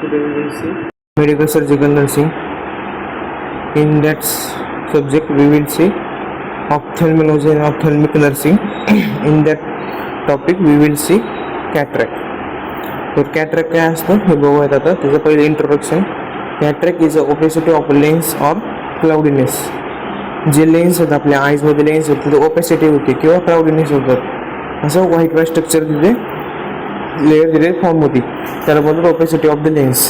Today we will see medical surgical nursing. In that subject we will see ophthalmology and ophthalmic nursing. In that topic we will see cataract. तर cataract काय असतं हे बघूयात आता. त्याचं पहिलं introduction. Cataract is a opacity of lens or cloudiness. जे lens आहेत आपल्या आईजमध्ये लेन्स आहेत तिथे ओपेसिटी होते किंवा क्लाउडीनेस होतात. असं व्हाईट व्हाईट स्ट्रक्चर तिथे लेयर दिले फॉर्म होती, त्याला बोलतात opacity of the lens.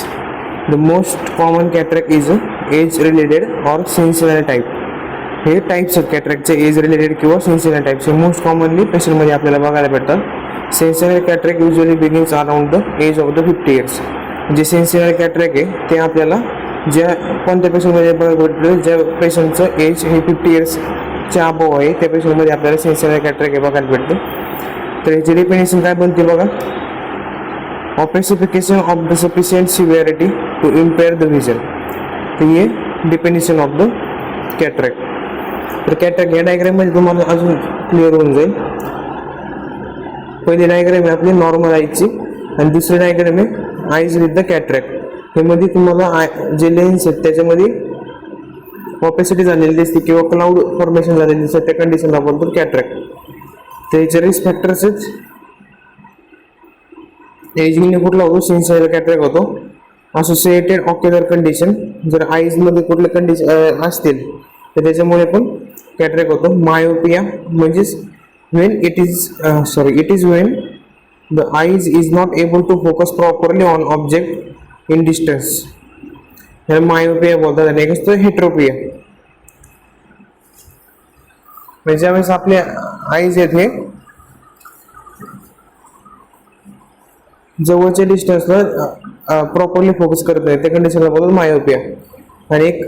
The most common cataract is age related or senile type. हे टाईप्स आहेत कॅटरॅक्टचे, एज रिलेटेड किंवा सेन्सिनल टाईप्स. हे मोस्ट कॉमनली पेशंटमध्ये आपल्याला बघायला भेटतात. Senile cataract usually begins around the age of the 50 years. जे सेन्सिनल कॅटरॅक्ट आहे ते आपल्याला ज्या कोणत्या पेशंटमध्ये बघायला भेटतं, ज्या पेशंटचं एज हे 50 इयर्सच्या अबोव आहे त्या पेशंटमध्ये आपल्याला सेन्सिनल कॅटरॅक्ट हे बघायला भेटतं. तर ह्याची डेफिनेशन काय बनते बघा. Opacification of the sufficient severity to impair the vision. तर हे डेफिनेशन ऑफ द कॅटरॅक्ट. तर कॅटरॅक्ट या डायग्राममध्ये तुम्हाला अजून क्लिअर होऊन जाईल. पहिली डायग्राम आहे आपली नॉर्मल आईची आणि दुसरी डायग्राम आहे आईज विथ द कॅटरॅक्ट. हे मध्ये तुम्हाला जे लेन्स आहेत त्याच्यामध्ये ऑपेसिटी झालेली दिसते किंवा क्लाउड फॉर्मेशन झालेली दिसते, त्या कंडिशनला बोलतो कॅटरॅक्ट. तर याचे रिस्क फॅक्टर्स आहेत. एजिंगने कुठला होतो, सेन्सिनल कॅटरॅक्ट होतो. असोसिएटेड ऑक्युलर कंडिशन, जर आईजमध्ये कुठले कंडिशन असतील तर त्याच्यामुळे पण कॅटरॅक्ट होतो. मायोपिया म्हणजेच it is when the eyes is not able to focus properly on object in distance. हे मायोपिया बोलतात. आणि एक असतं हेट्रोपिया, म्हणजे ज्यावेळेस आपले आईज आहेत हे जवळच्या डिस्टन्सला प्रॉपरली फोकस करत नाही, त्या कंडिशनला बोलतात मायोपिया. आणि एक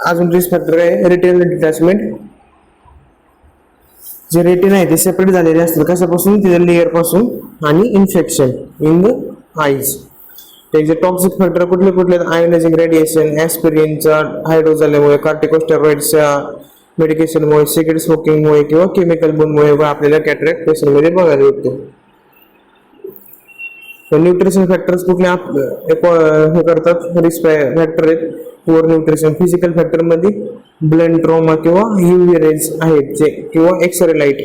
अजून रिस्क फॅक्टर आहे रेटिनल डिटॅचमेंट. जे रेटिना आहे ते सेपरेट झालेले असतात कशापासून, त्याच्या लेअर पासून आणि इन्फेक्शन इन द आईज. त्याचे टॉक्सिक फॅक्टर कुठले कुठले, आयोनायझिंग रेडिएशन, ॲस्पिरिनचा हाय डोस झाल्यामुळे, कॉर्टिकोस्टेरॉइड्सच्या मेडिकेशनमुळे, सिगरेट स्मोकिंगमुळे किंवा केमिकल बोनमुळे आपल्याला कॅटरॅक्ट पेशंटमध्ये बघायला भेटतो. न्यूट्रिशन फॅक्टर्स कुठले हे करतात, रिस्क फॅक्टर आहेत. Poor nutrition. फिजिकल फॅक्टर मध्ये ब्लड ट्रॉमा किंवा UV रेज आहेत जे किंवा एक्सरे लाईट,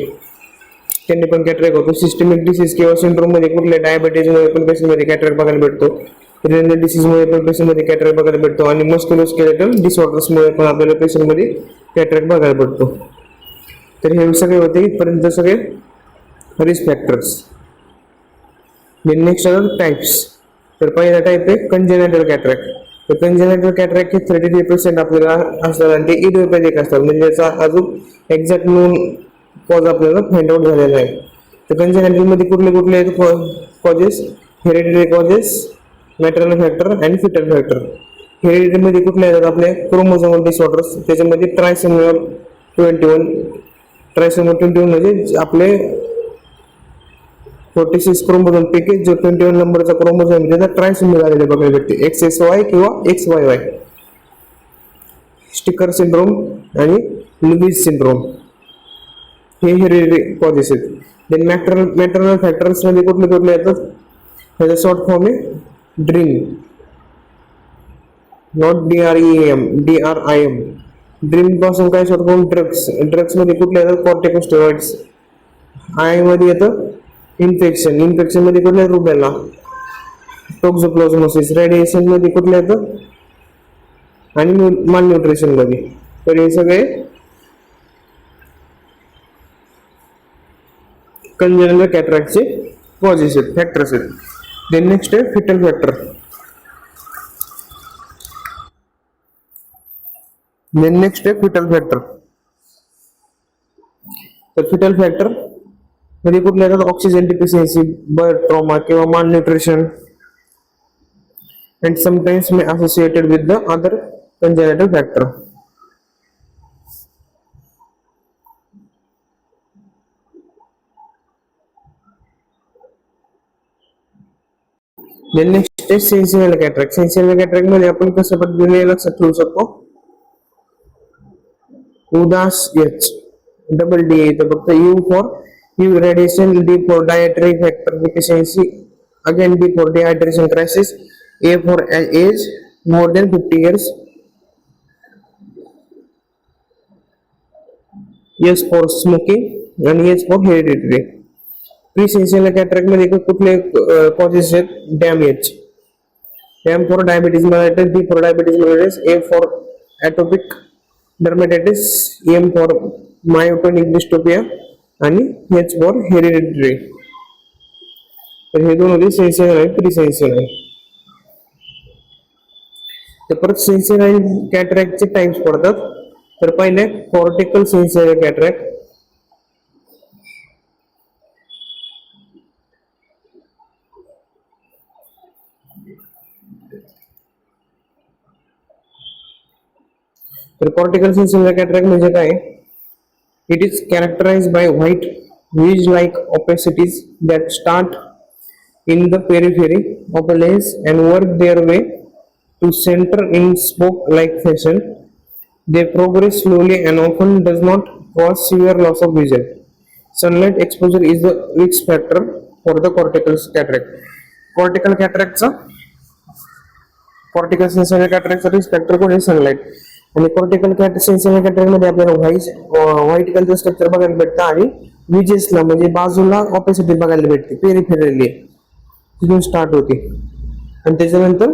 त्यांनी पण कॅटरॅक्ट होतो. सिस्टमिक डिसीज किंवा सिंड्रोम मध्ये कुठल्या डायबिटीजमुळे पण पेशंटमध्ये कॅटरॅक्ट बघायला भेटतो. रेनल डिसीजमुळे पण पेशंटमध्ये कॅटरॅक्ट बघायला भेटतो. आणि मस्क्युलोस्केलेटल डिसऑर्डर्समुळे पण आपल्याला पेशंटमध्ये कॅटरॅक्ट बघायला भेटतो. तर हे सगळे होते इथपर्यंत सगळे रिस्क फॅक्टर्स. Next types. तर पहिला टाईप आहे कंजेनिटल कॅटरॅक्ट. तर कंजेनिटल कॅटरॅक्ट हे 33% आपल्याला असतात आणि ते इडिओपॅथिक असतात, म्हणजे त्याचा अजून एक्झॅक्ट नोन कॉज आपल्याला फाइंड आउट झालेला आहे. तर कंजेनिटल मध्ये कुठले कुठले causes, hereditary causes, maternal factor आणि फिटल फॅक्टर. हेरिडिटरी मध्ये कुठले आहेत आपले क्रोमोझोमल डिसऑर्डर्स, त्याच्यामध्ये ट्रायसोमियल 21 म्हणजे आपले 46 क्रोमोझोम पैकी जो 21 नंबरचा क्रोमोझोम आहे त्याचा ट्रायसोमी झालेला बघायला भेटते, XXY किंवा XYY. स्टिकर सिंड्रोम आणि लुईस सिंड्रोम हे हेरिडिटरी कॉजेस आहेत. देन मॅटर्नल फॅक्टर्स मध्ये कुठले कुठले येतात, ह्याचा शॉर्ट फॉर्म आहे ड्रीम, नॉट DRIM. ड्रीम पासून काय शॉर्ट फॉर्म ड्रग्स. ड्रग्स मध्ये कुठले येतात, कॉर्टिकोस्टेरॉइड्स. आय मध्ये येतं इन्फेक्शन. इन्फेक्शन मध्ये कुठले रुबेला, टॉक्झोप्लाझमोसिस. रेडिएशन मध्ये कुठले येतं आणि मालन्यूट्रिशन मध्ये. तर हे सगळे कंजेनिटल कॅटरॅक्टचे कॉजेस आहेत, फॅक्टर्स आहेत. देन नेक्स्ट आहे फिटल फॅक्टर. Fetal factor. तर फिटल फॅक्टर मध्ये कुठले येतात, ऑक्सिजन डिफिशियन्सी, बर्थ ट्रॉमा किंवा malnutrition, and sometimes may associated with the other congenital factor. Then next आहे सेन्सिनल कॅटरॅक्ट. सेन्सिनल कॅटरॅक्ट मध्ये आपण कसं पद्धतीने लक्षात ठेवू शकतो, उदास H, डबल D, तर फक्त U for UV radiation, D for dietary factor deficiency, again D for dehydration crisis, A for age more than 50 years, S for smoking, आणि S for hereditary. प्रीसेन्शियल कॅटरॅक्ट मध्ये कुठले कॉजेस आहेत? Damage. M for diabetes mellitus, D for diabetes mellitus, A for atopic dermatitis, M for myotonic dystrophy आणि H for hereditary. तर हे दोन होते सेन्सियल आणि प्रीसेन्शियल. तर परत सेन्सियल कॅटरॅक्टचे टाइप्स पडतात. तर पहिले कॉर्टिकल सेन्सियल कॅटरॅक्ट. तर कॉर्टिकल सेन्सियल कॅटरॅक्ट म्हणजे काय? It is कॅरेक्टराइज्ड bye white ridge like opacities that start in the periphery of a lens and work their way to center in spoke-like fashion. They progress slowly and often does not cause severe loss of vision. Sunlight exposure is the risk factor for the cortical cataract. Cortical cataract cortical senile कॅटरॅक्टचा risk factor कोण आहे? Sunlight. आणि cortical सेन्सियल cataract मध्ये आपल्याला white colour structure बघायला भेटतं आणि विजेसला म्हणजे बाजूला ऑपोसिट बघायला भेटते. पेरिफेरली तिथून स्टार्ट होते आणि त्याच्यानंतर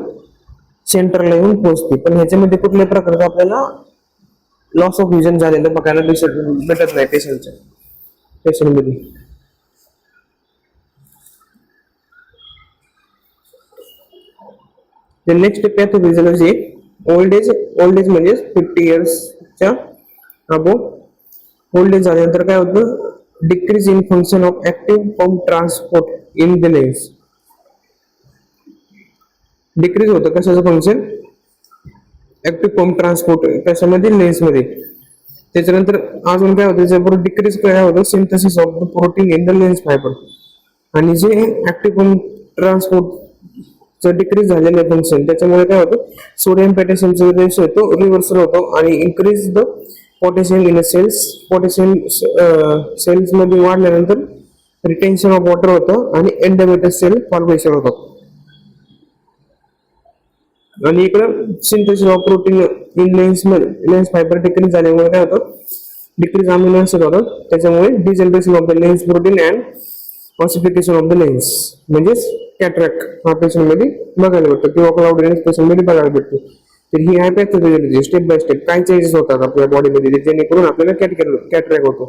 सेंटरला येऊन पोहोचते. पण ह्याच्यामध्ये कुठल्याही प्रकारचं आपल्याला लॉस ऑफ विजन झालेलं बघायला भेटत नाही पेशंटमध्ये. Next pathophysiology. ओल्ड एज म्हणजे 50 इयर्सच्या अबोव ओल्ड एज झाल्यानंतर काय होतं? Decrease in function of active pump transport in the lens. Decrease होतं कशाचं फंक्शन? ऍक्टिव्ह पंप ट्रान्सपोर्ट कशामध्ये? लेन्समध्ये. त्याच्यानंतर अजून काय होतं? त्याच्याबरोबर डिक्रीज काय होतं? Synthesis of the protein in the lens fibre. आणि जे ऍक्टिव्ह पंप ट्रान्सपोर्ट डिक्रीज झालेलं फंक्शन त्याच्यामुळे काय होतं? सोडियम पोटॅशियमचा रेशो तो रिव्हर्सल होतो आणि increase the potassium in cells. Potassium cells मध्ये वाढल्यानंतर रिटेन्शन ऑफ वॉटर होतं आणि एंडोमेटस सेल फॉर्मेशन होतं. आणि इकडं synthesis of protein in lens fibre decrease झाल्यामुळे काय होतं? डिक्रीज अमिनो ऍसिड होतं. त्याच्यामुळे degeneration of the lens protein and ossification of the lens म्हणजे कॅटरॅक्ट हा पेशंट मध्ये बघायला भेटतो किंवा क्लाउडीनेस पेशंट मध्ये बघायला भेटतो. तर ही आहे पॅथोफिजियोलॉजी. स्टेप बाय स्टेप काय चेंजेस होतात आपल्या बॉडीमध्ये जेणेकरून आपल्याला कॅटरॅक्ट होतो.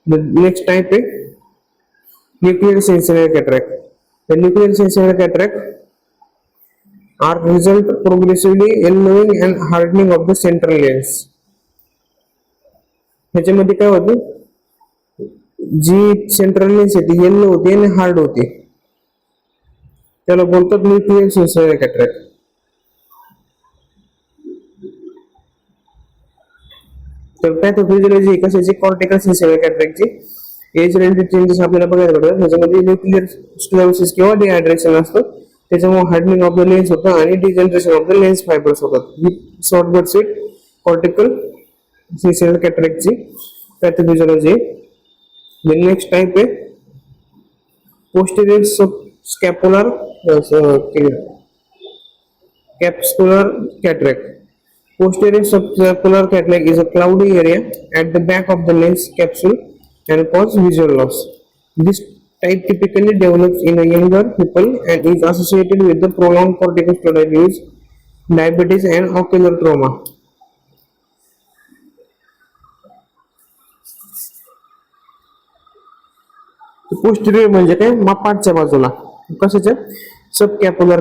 नेक्स्ट टाइप आहे nuclear senile cataract. The nuclear sensory cataract are result progressively yellowing and hardening of the central lens. ह्याच्यामध्ये काय होतं? जी सेंट्रल लेन्स आहे ती येल्लो होते आणि हार्ड होते. त्याला बोलतात न्यूक्लियर सेन्सरी कॅटरॅक्ट. तर पॅथोफिजियोलॉजी कशाची? कॉर्टिकल सेन्सरी कॅटरॅक्टची. एज रिलेटेड चेंजेस आपल्याला बघायला भेटतात. त्याच्यामध्ये न्यूक्लियर स्क्लेरोसिस किंवा डिहायड्रेशन असतं. त्याच्यामुळे हार्डनिंग ऑफ द लेन्स होतं आणि degeneration of the lens fibres होतात. ही short but sweet cortical sensory कॅटरॅक्टची पॅथोफिजियोलॉजी. नेक्स्ट टाइप आहे posterior scapular capsular cataract. Posterior subscapular cataract is a cloudy area at the back of the lens capsule and cause visual loss. This type typically develops in a younger people and is associated with the prolonged corticosteroid use, diabetes and ocular trauma. Posterior म्हणजे काय? मापाटच्या बाजूला. कशाच्या? सबकॅप्युलर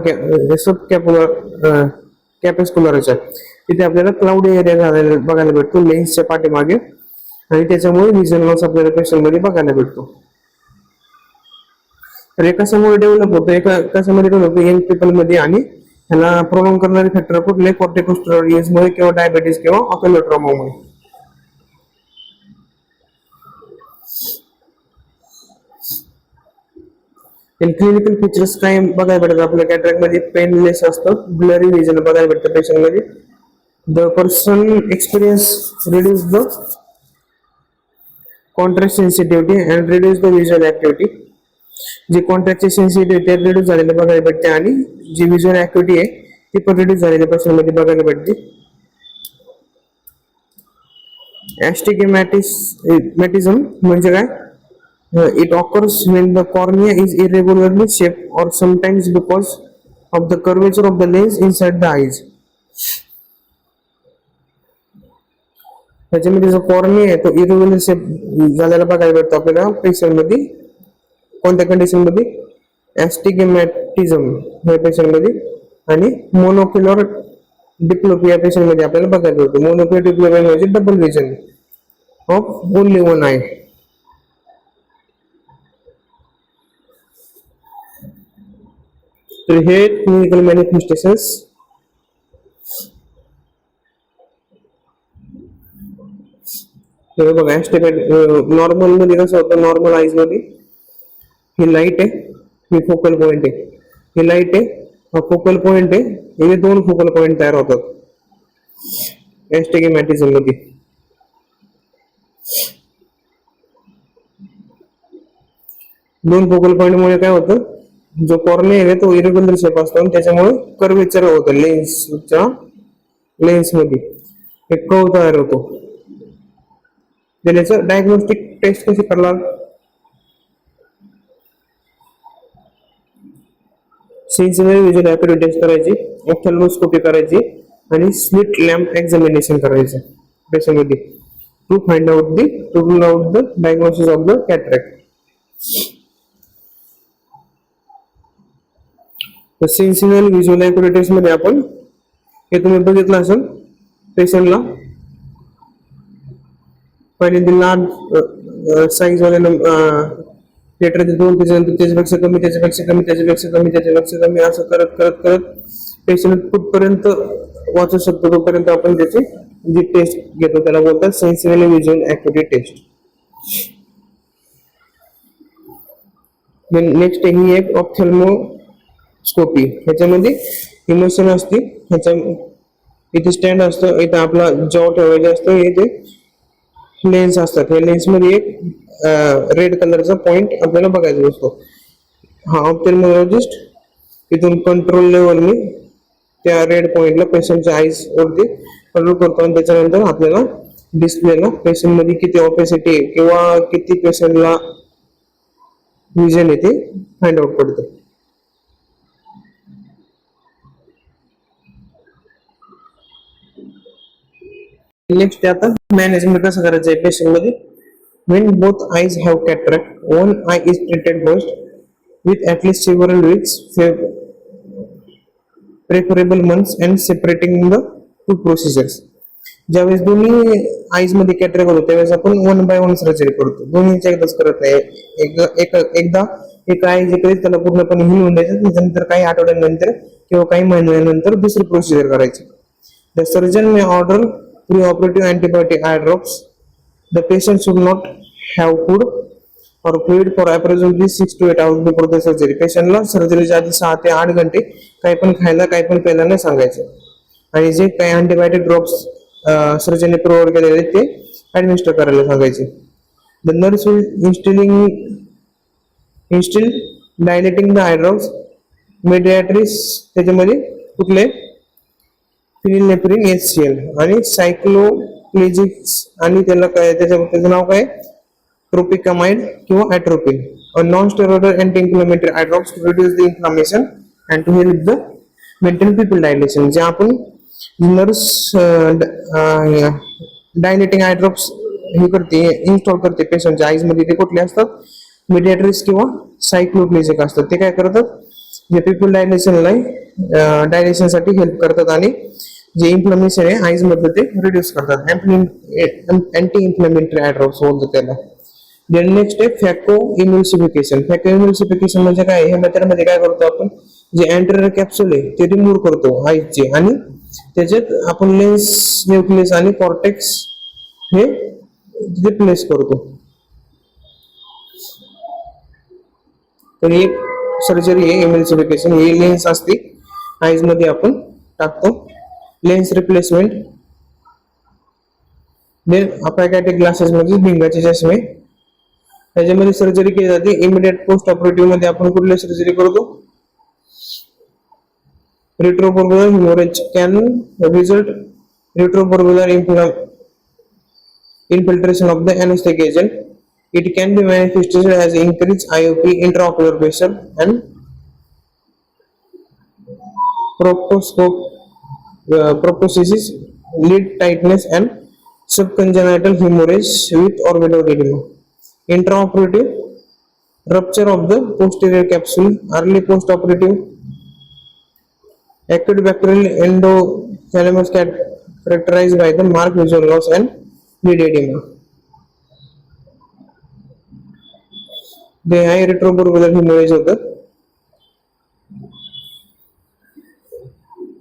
कॅपेस्क्युलरच्या. तिथे आपल्याला cloudy area बघायला भेटतो लेन्सच्या पाठीमागे आणि त्याच्यामुळे व्हिजन लॉस आपल्याला पेशंट मध्ये बघायला भेटतो. तर कशामुळे डेव्हलप होतं? कशामध्ये डेव्हलप होतं? यंग पीपल मध्ये. आणि ह्याला प्रोलॉंग करणारे फॅक्टर कुठले? कॉर्टिकोस्टेरॉइड्स मुळे किंवा डायबिटीज किंवा ऑक्युलर ट्रॉमामुळे. क्लिनिकल फीचर्स काय बघायला भेटतात आपल्या कॅटरॅक्ट मध्ये? पेनलेस असतं, ब्लरी विजन बघायला भेटतं पेशंट मध्ये. The person experience reduce the contrast sensitivity and reduce the visual activity. जे कॉन्ट्रॅक्टची सेन्सिटिव्हिटी आहे रिड्यूस झालेले बघायला भेटते आणि जी व्हिज्युअल ऍक्युटी आहे ती पण रिड्यूस झालेल्या पेशंट मध्ये बघायला भेटते. ऍस्टिगमॅटिझम म्हणजे काय? It occurs when the cornea is irregularly shaped or sometimes because of the curvature of the lens inside the eyes. त्याच्यामध्ये जो कॉर्निया आहे तो इरेग्युलर शेप झालेला बघायला भेटतो आपल्याला पेशंट मध्ये. कोणत्या कंडिशन मध्ये? ऍस्टिगमॅटिझम या पेशंट मध्ये. आणि मोनोक्युलर डिप्लोपिया पेशंट मध्ये आपल्याला बघायला भेटतो. मोनोक्युलर डिप्लोपिया म्हणजे double vision of only one I. तर हे क्लिनिकल मॅनिफेस्टेशन्स. बघा नॉर्मल मध्ये कसं होतं, नॉर्मल आईज मध्ये ही लाईट आहे, ही फोकल पॉइंट आहे. ही लाईट आहे, हा फोकल पॉइंट आहे. हे दोन फोकल पॉइंट तयार होतात ऍस्टिगमॅटिझम मध्ये. दोन फोकल पॉइंट मुळे काय होतं, जो कॉर्निया आहे तो इरेग्युलर शेप असतो आणि त्याच्यामुळे कर्वेचर होतं लेन्स मध्ये एक कर्व तयार होतो. त्याचं डायग्नोस्टिक टेस्ट कशी करणार? सेन्सिटिव्ह व्हिज्युअल ऍक्युटी टेस्ट करायची, ऑप्थॅल्मोस्कोपी करायची आणि स्लिट लॅम्प एक्झामिनेशन करायचं पेशंट मध्ये to rule out the diagnosis of the cataract. तर सेन्सिटिव्ह व्हिज्युअल ऍक्युटी टेस्ट मध्ये आपण हे तुम्ही बघितलं असेल, पेशंटला पहिल्यांदा लहान साईज वाले लेटर देतो, त्याच्यापेक्षा कमी, त्याच्यापेक्षा कमी, त्याच्यापेक्षा कमी, त्याच्यापेक्षा कमी, असं करत करत करत पेशंट कुठपर्यंत वाचू शकतो तोपर्यंत आपण त्याची जी टेस्ट घेतो त्याला बोलतात sensitive visual acuity taste. Next ही एक ऑप्थॅल्मोस्कोपी. ह्याच्यामध्ये इमोशन असते, ह्याच्या इथे स्टँड असतो, इथे आपला जॉ ठेवायचा असतो, इथे लेन्स असतात. या लेन्स मध्ये एक रेड कलरचा पॉइंट आपल्याला बघायचा असतो. हा ऑप्थॅल्मॉलॉजिस्ट इथून कंट्रोल लेवलने त्या रेड पॉइंटला पेशंटच्या आईज वरती कंट्रोल करतो आणि त्याच्यानंतर आपल्याला डिस्प्लेला पेशंट मध्ये किती ऑपेसिटी किंवा किती पेशंटला विजन येते फाइंड आउट करतो. नेक्स्ट आता मॅनेजमेंट कसं करायचं आहे पेशंट मध्ये. When both eyes have cataract, one eye is treated first with at least several weeks, preferable months, and separating the two procedures. ज्यावेळेस दोन्ही आईज मध्ये कॅटरॅक्ट होतो त्यावेळेस आपण 1 by 1 सर्जरी करतो. दोन्हीच्या एकदाच करत नाही. एकदा एक आय जे करेल त्याला पूर्णपणे हिल होऊन द्यायचं, त्याच्यानंतर काही आठवड्यानंतर किंवा काही महिन्यानंतर दुसरी प्रोसिजर करायची. The surgeon may order preoperative antibiotic eye drops. The patient should not have food or fluid for approximately 6 to 8 hours before the surgery. पेशंटला सर्जरीच्या आधी 6 ते 8 घंटे काही पण खायला काही पण प्यायला नाही सांगायचं. आणि जे काही अँटीबायोटिक ड्रॉप्स सर्जनने प्रोव्हाइड केलेले ते ऍडमिनिस्टर करायला सांगायचे. The nurse will instill dilating the eye drops. Mediatris त्याच्यामध्ये कुठले फिनिलनेफ्रिन HCl आणि सायक्लोप्लेजिक्स आणि त्याला काय त्याचं नाव काय ट्रोपिकामाइड किंवा atropine. Non steroidal anti inflammatory eye drops to reduce the inflammation and to help the maintain pupil dilation. जे आपण नर्स डायलेटिंग आय ड्रॉप्स हे करते इन्स्टॉल करते पेशंटच्या आईज मध्ये ते कुठले असतात? मीडियाट्रिस किंवा सायक्लोप्लेजिक असतात. ते काय करतात? जे पिपल डायलेशन साठी हेल्प करतात आणि जे इन्फ्लेमेशन आहे आईज मध्ये ते रिड्यूस करतात. अँटी इन्फ्लेमेटरी आय ड्रॉप्स बोलतात त्याला. देन नेक्स्ट आहे फॅको इम्युल्सिफिकेशन. फॅको इम्युल्सिफिकेशन म्हणजे काय? ह्या मेथडमध्ये काय करतो आपण? जे अँटेरियर कॅप्सूल आहे ते रिमूव्ह करतो आईजचे आणि त्याच्यात आपण लेन्स न्यूक्लियस आणि कॉर्टेक्स हे रिप्लेस करतो. तर एक सर्जरी आहे इम्युल्सिफिकेशन. ही लेन्स असते आईज मध्ये आपण टाकतो. Lens replacement. देन अपॅकॅटिक ग्लासेस म्हणजे भिंगाचे चष्मे. त्याच्यामध्ये सर्जरी केली जाते. इमिडिएट पोस्ट ऑपरेटिव्ह मध्ये आपण कुठली सर्जरी करतो? Retrobulbar haemorrhage can result retroburbular infiltration of the anesthetic agent. It can be manifested as increased IOP, intraocular pressure, and proptosis, lid tightness, and subcongenital hemorrhage with or without edema. Intraoperative rupture of the posterior capsule, early postoperative acute bacterial endothelioma characterized by the marked visual loss and lid edema. The high retroburbular hemorrhage होतं.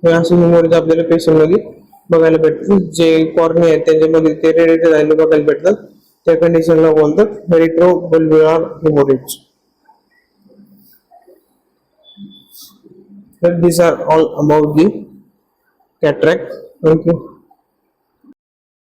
हे असे hemorrhage आपल्याला patient मध्ये बघायला भेटतात. जे cornea आहेत त्याच्यामध्ये ते रेडिएटेड झालेले बघायला भेटतात. त्या कंडिशनला बोलतात रेट्रोबर्बुलर haemorrhage. These are all about the cataract. Thank you.